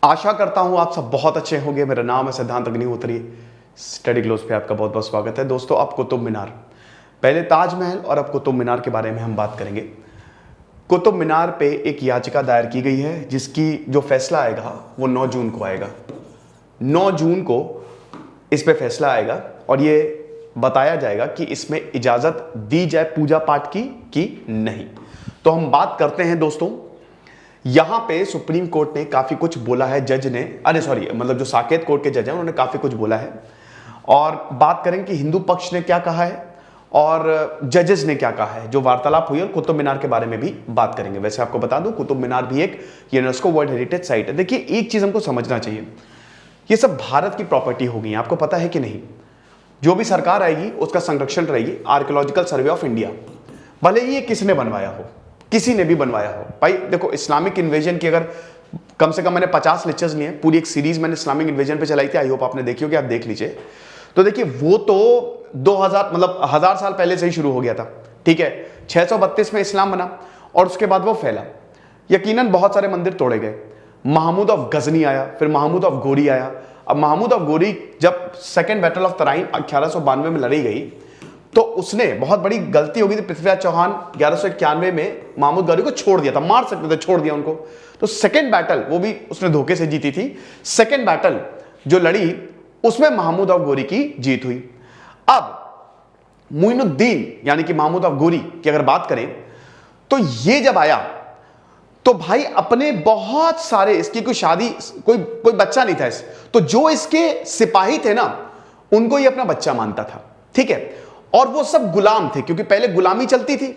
आशा करता हूं आप सब बहुत अच्छे होंगे। मेरा नाम है सिद्धांत अग्निहोत्री। स्टडी ग्लोस पे आपका बहुत बहुत स्वागत है। दोस्तों, अब कुतुब मीनार, पहले ताजमहल और अब कुतुब मीनार के बारे में हम बात करेंगे। कुतुब मीनार पे एक याचिका दायर की गई है जिसकी जो फैसला आएगा वो 9 जून को आएगा। 9 जून को इस पे फैसला आएगा और ये बताया जाएगा कि इसमें इजाजत दी जाए पूजा पाठ की कि नहीं। तो हम बात करते हैं दोस्तों, यहां पे सुप्रीम कोर्ट ने काफी कुछ बोला है। जज ने मतलब जो साकेत कोर्ट के जज हैं उन्होंने काफी कुछ बोला है और बात करेंगे कि हिंदू पक्ष ने क्या कहा है और जजेस ने क्या कहा है। जो वार्तालाप हुई और कुतुब मीनार के बारे में भी बात करेंगे। वैसे आपको बता दूं, कुतुब मीनार भी एक यूनेस्को वर्ल्ड हेरिटेज साइट है। देखिए, एक चीज हमको समझना चाहिए, ये सब भारत की प्रॉपर्टी हो गई है, आपको पता है कि नहीं। जो भी सरकार आएगी उसका संरक्षण रहेगी आर्कियोलॉजिकल सर्वे ऑफ इंडिया, भले ही ये किसने बनवाया हो, किसी ने भी बनवाया हो। भाई देखो, इस्लामिक इन्वेजन की अगर कम से कम मैंने 50 लेक्चर्स लिए हैं, पूरी एक सीरीज मैंने इस्लामिक इन्वेजन पे चलाई थी। आई होप आपने देखी होगी, आप देख लीजिए। तो देखिए, वो तो 2000 मतलब 1000 साल पहले से ही शुरू हो गया था। ठीक है, 632 में इस्लाम बना और उसके बाद वो फैला। यकीनन बहुत सारे मंदिर तोड़े गए। महमूद ऑफ गजनी आया, फिर महमूद ऑफ गोरी आया। अब महमूद ऑफ गोरी जब सेकेंड बैटल ऑफ तराइन 1192 में लड़ी गई तो उसने बहुत बड़ी गलती हो गई थी। पृथ्वीराज चौहान 1191 में महमूद गौरी को छोड़ दिया था, मार सकते थे, छोड़ दिया उनको। तो सेकेंड बैटल वो भी उसने धोखे से जीती थी। सेकेंड बैटल जो लड़ी उसमें महमूद ऑफ गोरी की जीत हुई। अब मुइनुद्दीन यानी कि महमूद ऑफ गोरी की अगर बात करें तो ये जब आया तो भाई अपने बहुत सारे, इसकी कोई शादी, कोई बच्चा नहीं था तो जो इसके सिपाही थे ना उनको ये अपना बच्चा मानता था। ठीक है, और वो सब गुलाम थे क्योंकि पहले गुलामी चलती थी।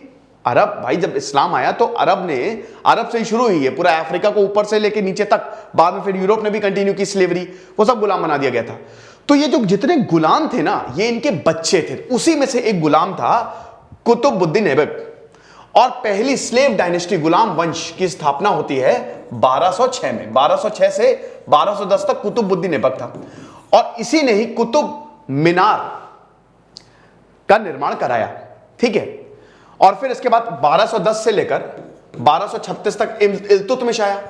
अरब, भाई जब इस्लाम आया तो अरब से ही शुरू हुई है, पूरा अफ्रीका को ऊपर से लेके नीचे तक। बाद में फिर यूरोप ने भी कंटिन्यू की स्लेवरी, वो सब गुलाम बना दिया गया था। तो ये जो जितने गुलाम थे ना, ये इनके बच्चे थे। उसी में से एक गुलाम था कुतुबुद्दीन ऐबक। और पहली स्लेव डायनेस्टी, गुलाम वंश की स्थापना होती है 1206 में। 1206 से 1210 तक कुतुबुद्दीन ऐबक था और इसी ने ही कुतुब मीनार का निर्माण कराया। ठीक है, और फिर इसके बाद 1210 से लेकर 1236 तक इल्तुतमिश आया।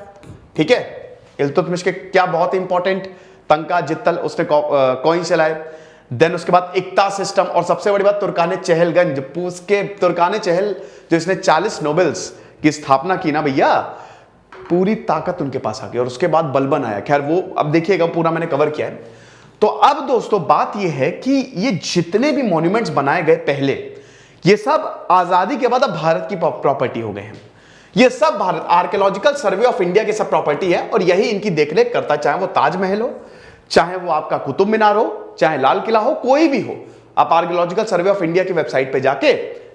ठीक है, इल्तुतमिश के क्या बहुत इंपॉर्टेंट तंका जित्तल उसने कॉइन चलाए। देन उसके बाद इक्ता सिस्टम और सबसे बड़ी बात तुर्काने चहलगंज। उसके तुर्काने चहल जो इसने 40 नोबेल्स की स्थापना की ना भैया, पूरी ताकत उनके पास आ गई। और उसके बाद बलबन आया। खैर वो अब देखिएगा, पूरा मैंने कवर किया है। तो अब दोस्तों बात यह है कि ये जितने भी मॉन्यूमेंट्स बनाए गए पहले, ये सब आजादी के बाद अब भारत की प्रॉपर्टी हो गए हैं। ये सब Bharat archaeological survey of India की सब प्रॉपर्टी है और यही इनकी देखरेख करता, चाहे वो ताजमहल हो, चाहे वो आपका कुतुब मीनार हो, चाहे लाल किला हो, कोई भी हो। आप आर्कियोलॉजिकल सर्वे ऑफ इंडिया की वेबसाइट पे जाके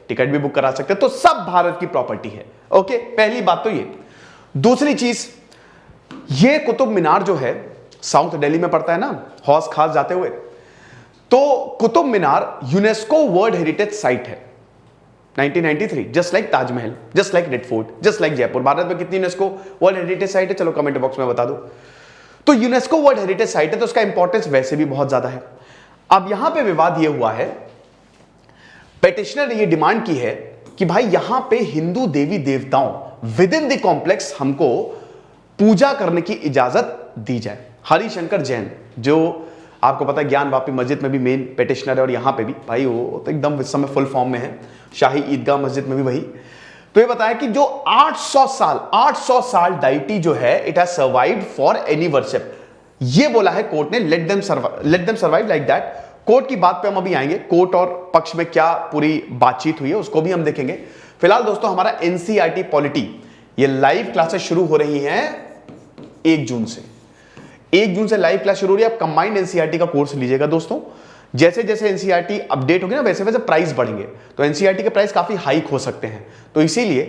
टिकट भी बुक करा सकते हैं। तो सब भारत की प्रॉपर्टी है। ओके, पहली बात तो ये। दूसरी चीज, ये कुतुब मीनार जो है साउथ दिल्ली में पड़ता है ना, हौस खास जाते हुए। तो Qutub Minar UNESCO world heritage site है 1993, just like Taj Mahal, just like red fort, just like Jaipur. Bharat में कितनी यूनेस्को वर्ल्ड हेरिटेज साइट है, चलो कमेंट बॉक्स में बता दो। तो यूनेस्को वर्ल्ड हेरिटेज साइट है तो उसका इंपॉर्टेंस वैसे भी बहुत ज्यादा है। अब यहां पे विवाद यह हुआ है, पेटिशनर ने यह डिमांड की है कि भाई यहां पे हिंदू देवी देवताओं विद इन द कॉम्प्लेक्स हमको पूजा करने की इजाजत दी जाए। हरिशंकर जैन, जो आपको पता है ज्ञान वापी मस्जिद में भी मेन पेटिशनर है और यहां पे भी भाई वो तो एकदम इस समय फुल फॉर्म में है, शाही ईदगाह मस्जिद में भी वही। तो ये बताया कि जो 800 साल डाइटी जो है, it has survived for any worship. ये बोला है कोर्ट ने, let them survive like that. Court की बात पे हम अभी आएंगे, कोर्ट और पक्ष में क्या पूरी बातचीत हुई है उसको भी हम देखेंगे। फिलहाल दोस्तों हमारा एनसीईआरटी पॉलिटी, ये लाइव क्लासेस शुरू हो रही हैं 1 जून से। 1 जून से लाइव क्लास शुरू हो रही है। आप कंबाइंड एनसीईआरटी का कोर्स लीजिएगा दोस्तों। जैसे जैसे एनसीईआरटी अपडेट होगी ना, वैसे वैसे प्राइस बढ़ेंगे। तो एनसीईआरटी के प्राइस काफी हाइक हो सकते हैं। तो इसीलिए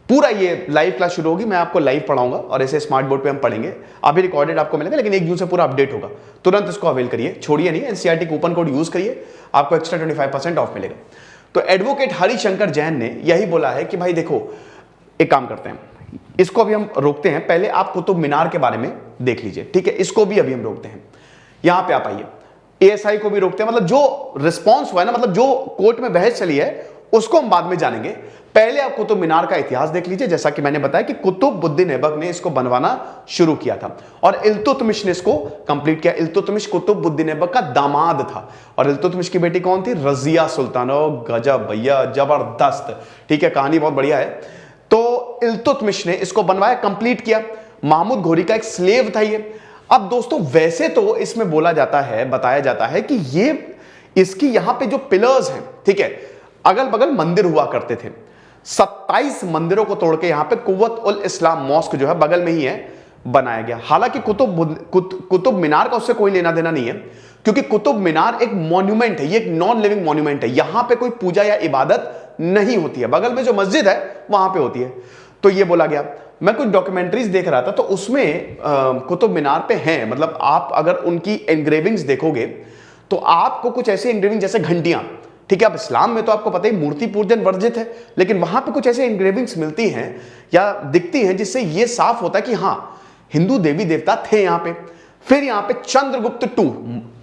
पूरा ये लाइव क्लास शुरू होगी, मैं आपको लाइव पढ़ाऊंगा और ऐसे स्मार्ट बोर्ड पे हम पढ़ेंगे। अभी रिकॉर्डेड आपको मिलेगा, लेकिन 1 जून से पूरा अपडेट होगा। तुरंत इसको अवेल करिए, छोड़िए नहीं। एनसीईआरटी कूपन कोड यूज करिए, आपको एक्स्ट्रा 25% ऑफ मिलेगा। तो एडवोकेट हरिशंकर जैन ने यही बोला है कि भाई देखो, एक काम करते हैं, इसको अभी हम रोकते हैं। पहले आप कुतुब मीनार के बारे में देख लीजिए। ठीक है, इसको भी अभी हम रोकते हैं। यहां पे आप आइए, एएसआई को भी रोकते हैं। मतलब जो रिस्पॉन्स हुआ है ना, मतलब जो कोर्ट में बहस चली है उसको हम बाद में जानेंगे। पहले आप कुतुब मीनार का इतिहास देख लीजिए। जैसा कि मैंने बताया कि कुतुबुद्दीन ऐबक ने इसको बनवाना शुरू किया था और इल्तुतमिश ने इसको कंप्लीट किया। इल्तुतमिश कुतुबुद्दीन ऐबक का दामाद था और इल्तुतमिश की बेटी कौन थी? रजिया सुल्तान। गजब भैया, जबरदस्त। ठीक है, कहानी बहुत बढ़िया है। तो इल्तुतमिश ने इसको बनवाया, कंप्लीट किया। महमूद घोरी का एक स्लेव था ये। अब दोस्तों वैसे तो इसमें बोला जाता है, बताया जाता है कि ये इसकी यहां पे जो पिलर्स हैं, ठीक है, अगल बगल मंदिर हुआ करते थे। 27 मंदिरों को तोड़ के यहां पे कुव्वत उल इस्लाम मॉस्क जो है बगल में ही है बनाया गया। हालांकि कुतुब मीनार का उससे कोई लेना देना नहीं है, क्योंकि कुतुब मीनार एक मॉन्यूमेंट है, ये एक नॉन लिविंग मॉन्यूमेंट है। यहां पे कोई पूजा या इबादत नहीं होती है। बगल में जो मस्जिद है वहां पे होती है। तो ये बोला गया। मैं कुछ डॉक्यूमेंट्रीज देख रहा था तो उसमें कुतुब मीनार पे हैं, मतलब आप अगर उनकी एनग्रेविंग्स देखोगे तो आपको कुछ ऐसे एनग्रेविंग जैसे घंटियां, ठीक है, अब इस्लाम में तो आपको पता ही मूर्ति पूजन वर्जित है, लेकिन वहां पे कुछ ऐसे एनग्रेविंग्स मिलती हैं या दिखती हैं जिससे ये साफ होता है कि हाँ, हिंदू देवी देवता थे यहां पे। फिर यहां पे चंद्रगुप्त टू,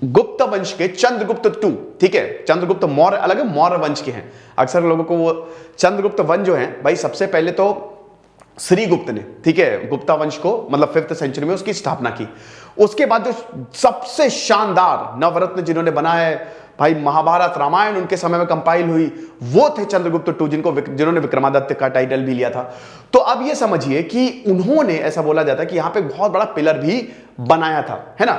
गुप्त वंश के चंद्रगुप्त टू, ठीक है, चंद्रगुप्त मौर्य अलग है, मौर्य वंश के हैं। अक्सर लोगों को वो चंद्रगुप्त वंश जो है भाई, सबसे पहले तो श्रीगुप्त ने, ठीक है, गुप्ता वंश को मतलब 5th सेंचुरी में उसकी स्थापना की। उसके बाद जो सबसे शानदार नवरत्न जिन्होंने बनाए भाई, महाभारत रामायण उनके समय में कंपाइल हुई, वो थे चंद्रगुप्त टू, जिन्होंने विक्रमादित्य का टाइटल भी लिया था। तो अब ये समझिए कि उन्होंने, ऐसा बोला जाता है कि यहां पे बहुत बड़ा पिलर भी बनाया था, है ना।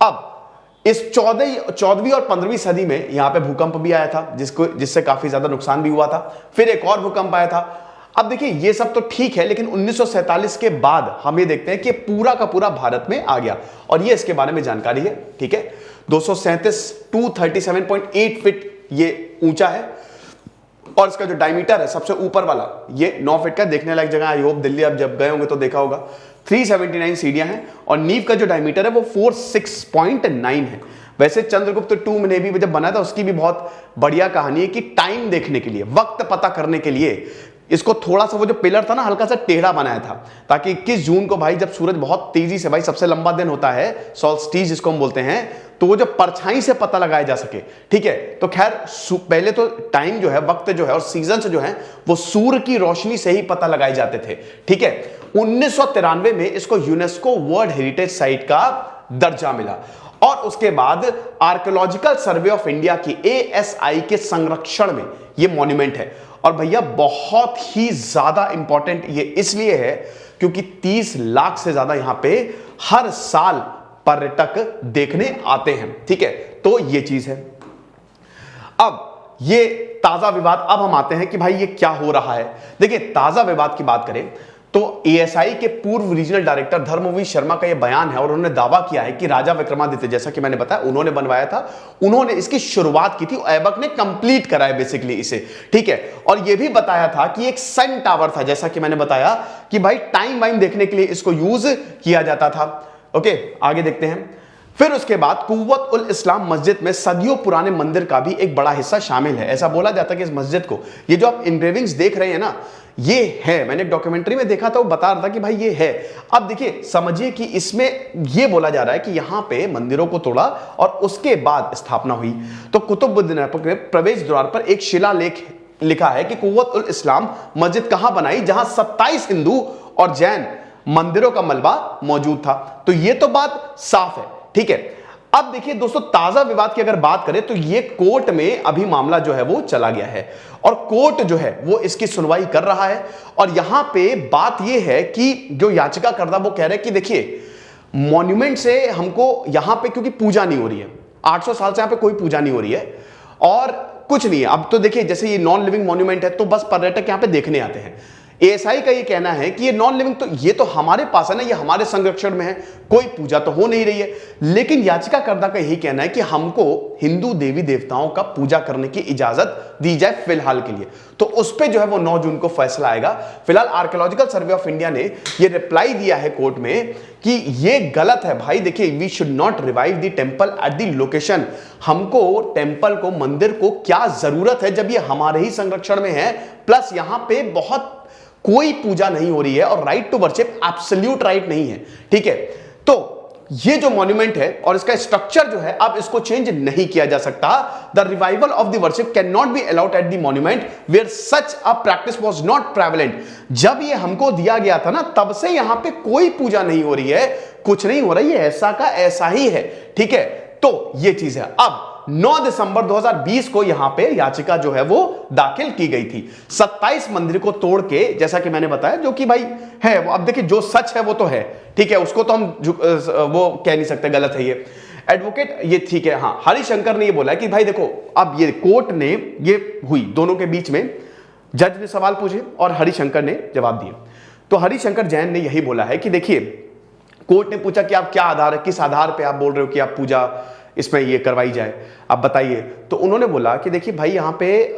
अब इस 14वीं और 15वीं सदी में यहां पे भूकंप भी आया था, जिससे काफी ज्यादा नुकसान भी हुआ था। फिर एक और भूकंप आया था। अब देखिए ये सब तो ठीक है, लेकिन 1947 के बाद हम ये देखते हैं कि पूरा का पूरा भारत में आ गया और ये इसके बारे में जानकारी है, ठीक है। 237 फीट ये ऊंचा है और इसका जो डायमीटर है सबसे ऊपर वाला ये 9 फीट का। देखने लायक जगह, आई होप दिल्ली आप जब गए होंगे तो देखा होगा। 379 सीढ़ियां हैं और नींव का जो डायमीटर है वो 46.9 है। वैसे चंद्रगुप्त टू ने भी जब बना था उसकी भी बहुत बढ़िया कहानी है कि टाइम देखने के लिए, वक्त पता करने के लिए इसको थोड़ा सा, वो जो पिलर था ना, हल्का सा टेढ़ा बनाया था, ताकि 21 जून को भाई जब सूरज बहुत तेजी से, भाई सबसे लंबा दिन होता है सॉल्स्टिस जिसको हम बोलते हैं, तो वो जो परछाई से पता लगाया जा सके, ठीक है। तो खैर पहले तो टाइम जो है, वक्त जो है और सीजन जो है वो सूर्य की रोशनी से ही पता लगाए जाते थे, ठीक है। 1993 में इसको यूनेस्को वर्ल्ड हेरिटेज साइट का दर्जा मिला और उसके बाद आर्कियोलॉजिकल सर्वे ऑफ इंडिया की ASI के संरक्षण में ये मॉन्यूमेंट है। और भैया बहुत ही ज्यादा इंपॉर्टेंट ये इसलिए है क्योंकि 30 लाख से ज्यादा यहां पे हर साल पर्यटक देखने आते हैं, ठीक है। तो ये चीज है। अब ये ताजा विवाद, अब हम आते हैं कि भाई ये क्या हो रहा है। देखिए ताजा विवाद की बात करें तो ASI के पूर्व रीजनल डायरेक्टर धर्मवीर शर्मा का यह बयान है और उन्होंने दावा किया है कि राजा विक्रमादित्य, जैसा कि मैंने बताया, उन्होंने बनवाया था, उन्होंने इसकी शुरुआत की थी, ऐबक ने कंप्लीट कराया बेसिकली इसे, ठीक है। और यह भी बताया था कि एक सन टावर था, जैसा कि मैंने बताया कि भाई टाइम वाइम देखने के लिए इसको यूज किया जाता था। ओके, आगे देखते हैं। फिर उसके बाद कुव्वत उल इस्लाम मस्जिद में सदियों पुराने मंदिर का भी एक बड़ा हिस्सा शामिल है। ऐसा बोला जाता है कि इस मस्जिद को, ये जो आप इंग्रेविंग्स देख रहे हैं ना, ये है, मैंने डॉक्यूमेंट्री में देखा था, वो बता रहा था कि भाई ये है। अब देखिए समझिए कि इसमें ये बोला जा रहा है कि यहां पे मंदिरों को तोड़ा और उसके बाद स्थापना हुई। तो कुतुबुद्दीन ऐबक ने प्रवेश द्वार पर एक शिलालेख लिखा है कि कुव्वत उल इस्लाम मस्जिद कहां बनाई, जहां 27 हिंदू और जैन मंदिरों का मलबा मौजूद था। तो ये तो बात साफ है, ठीक है। अब देखिए दोस्तों, ताजा विवाद की अगर बात करें तो ये कोर्ट में अभी मामला जो है वो चला गया है और कोर्ट जो है वो इसकी सुनवाई कर रहा है। और यहां पे बात ये है कि जो याचिकाकर्ता वो कह रहे हैं कि देखिए मॉन्यूमेंट से हमको यहां पे क्योंकि पूजा नहीं हो रही है, 800 साल से यहां पे कोई पूजा नहीं हो रही है और कुछ नहीं है। अब तो देखिए जैसे ये नॉन लिविंग मॉन्यूमेंट है तो बस पर्यटक यहां पे देखने आते हैं। ASI का ये कहना है कि ये नॉन लिविंग, तो ये तो हमारे पास है ना, ये हमारे संरक्षण में है, कोई पूजा तो हो नहीं रही है। लेकिन याचिकाकर्ता का यही कहना है कि हमको हिंदू देवी देवताओं का पूजा करने की इजाजत दी जाए फिलहाल के लिए। तो उस पे जो है वो 9 जून को फैसला आएगा। फिलहाल आर्कियोलॉजिकल सर्वे ऑफ इंडिया ने ये रिप्लाई दिया है कोर्ट में कि ये गलत है भाई। देखिए, we should not revive the temple at the location. हमको टेंपल को, मंदिर को क्या जरूरत है जब ये हमारे ही संरक्षण में है, प्लस यहां पे बहुत कोई पूजा नहीं हो रही है और right to worship absolute right नहीं है, ठीक है। तो ये जो मॉन्यूमेंट है और इसका स्ट्रक्चर जो है, अब इसको चेंज नहीं किया जा सकता। The revival of the worship can not be allowed at the monument where such a practice was not prevalent. जब ये हमको दिया गया था ना, तब से यहां पे कोई पूजा नहीं हो रही है, कुछ नहीं हो रहा है, ऐसा का ऐसा ही है। ठीक है, तो ये चीज है। अब 9 दिसंबर 2020 को यहां पे याचिका जो है वो दाखिल की गई थी 27 मंदिर को तोड़ के, जैसा कि मैंने बताया, जो कि भाई है वो, अब देखिए जो सच है वो तो है, ठीक है, उसको तो हम वो कह नहीं सकते गलत है ये। एडवोकेट ये ठीक है, हाँ, हरिशंकर ने ये बोला कि भाई देखो, अब ये कोर्ट ने ये हुई दोनों के बीच में, जज ने सवाल पूछे और हरिशंकर ने जवाब दिए। तो हरिशंकर जैन ने यही बोला है कि देखिए, कोर्ट ने पूछा कि आप क्या आधार है, किस आधार पे आप बोल रहे हो कि आप पूजा इसमें ये करवाई जाए, आप बताइए। तो उन्होंने बोला कि देखिए भाई, यहाँ पे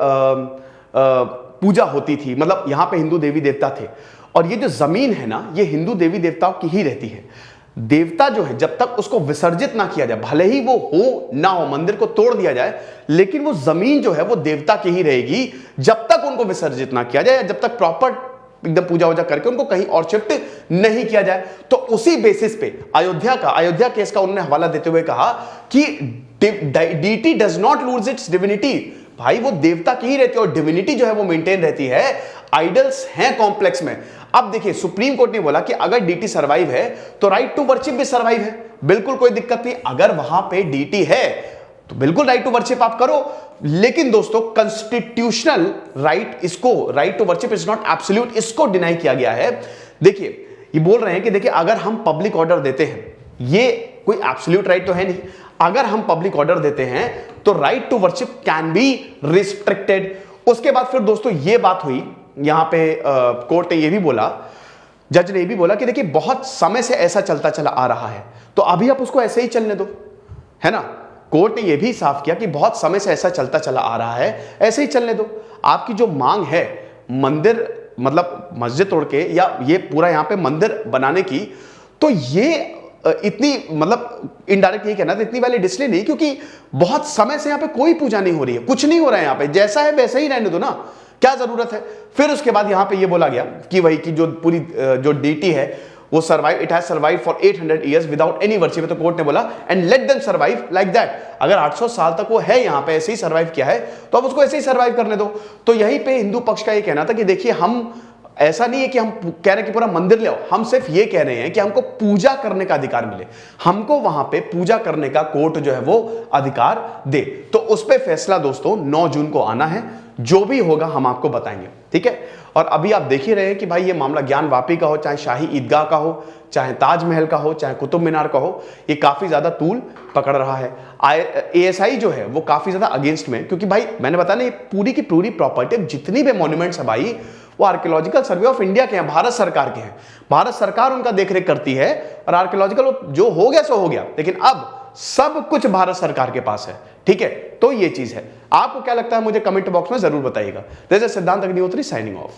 पूजा होती थी, मतलब यहाँ पे हिंदू देवी देवता थे, और ये जो जमीन है ना, ये हिंदू देवी देवताओं की ही रहती है। देवता जो है, जब तक उसको विसर्जित ना किया जाए, भले ही वो हो ना हो, मंदिर को तोड़ दिया जाए, लेकिन वो जमीन जो है वो देवता की ही रहेगी जब तक उनको विसर्जित ना किया जाए, जब तक प्रॉपर एकदम पूजा वूजा करके उनको कहीं और शिफ्ट नहीं किया जाए। तो उसी बेसिस पे अयोध्या केस का उन्होंने हवाला देते हुए कहा कि deity does not lose its divinity. भाई वो देवता की ही रहती है और डिविनिटी जो है वो मेंटेन रहती है। आइडल्स हैं कॉम्प्लेक्स में। अब देखिए, सुप्रीम कोर्ट ने बोला कि अगर डीटी सर्वाइव है तो राइट टू वर्शिप भी सर्वाइव है, बिल्कुल कोई दिक्कत नहीं। अगर वहां पे डीटी है तो बिल्कुल राइट टू वर्शिप आप करो। लेकिन दोस्तों, कॉन्स्टिट्यूशनल राइट, इसको right to worship is not absolute, इसको डिनाई किया गया है। देखिए, ये बोल रहे हैं कि देखिए, अगर हम पब्लिक ऑर्डर देते हैं, ये कोई एब्सोल्यूट राइट तो है नहीं, अगर हम पब्लिक ऑर्डर देते हैं तो right to worship can be restricted. उसके बाद फिर दोस्तों ये बात हुई, यहां पे कोर्ट ने ये भी बोला, जज ने ये भी बोला कि देखिए, बहुत समय से ऐसा चलता चला आ रहा है, तो अभी आप उसको ऐसे ही चलने दो, है ना। कोर्ट ने यह भी साफ किया कि बहुत समय से ऐसा चलता चला आ रहा है, ऐसे ही चलने दो। आपकी जो मांग है मंदिर, मतलब मस्जिद तोड़ के या ये पूरा यहां पे मंदिर बनाने की, तो ये इतनी, मतलब इनडायरेक्ट ये कहना था, इतनी वैलिड इसलिए नहीं क्योंकि बहुत समय से यहां पे कोई पूजा नहीं हो रही है, कुछ नहीं हो रहा है यहां पे, जैसा है वैसा ही रहने दो ना, क्या जरूरत है। फिर उसके बाद यहां पे ये बोला गया कि वही की जो पूरी जो डीटी है वो survive, it has survive for 800 years without any worship. तो कोर्ट ने बोला and let them survive like that. अगर 800 साल तक वो है यहां पे, ऐसे ही सर्वाइव किया है, तो अब उसको ऐसे ही सर्वाइव करने दो। तो यहीं पे हिंदू पक्ष का ये कहना था कि देखिए, हम ऐसा नहीं है कि हम कह रहे हैं कि पूरा मंदिर ले आओ, हम सिर्फ ये कह रहे हैं कि हमको पूजा करने का अधिकार मिले, हमको वहां पे पूजा करने का कोर्ट जो है वो अधिकार दे। तो उस पे फैसला दोस्तों 9 जून को आना है, जो भी होगा हम आपको बताएंगे, ठीक है। और अभी आप देख ही रहे हैं कि भाई ये मामला ज्ञान वापी का हो, चाहे शाही ईदगाह का हो, चाहे ताजमहल का हो, चाहे कुतुब मीनार का हो, ये काफी ज्यादा तूल पकड़ रहा है। एएसआई जो है वो काफी ज्यादा अगेंस्ट में, क्योंकि भाई मैंने बताया ना, ये पूरी की पूरी प्रॉपर्टी, जितनी भी मॉन्यूमेंट्स है भाई, वो आर्कियोलॉजिकल सर्वे ऑफ इंडिया के हैं, भारत सरकार के हैं। भारत सरकार उनका देखरेख करती है, और आर्कियोलॉजिकल जो हो गया सो हो गया, लेकिन अब सब कुछ भारत सरकार के पास है, ठीक है। तो ये चीज है। आपको क्या लगता है मुझे कमेंट बॉक्स में जरूर बताइएगा। दिस इज सिद्धांत अग्निहोत्री साइनिंग ऑफ।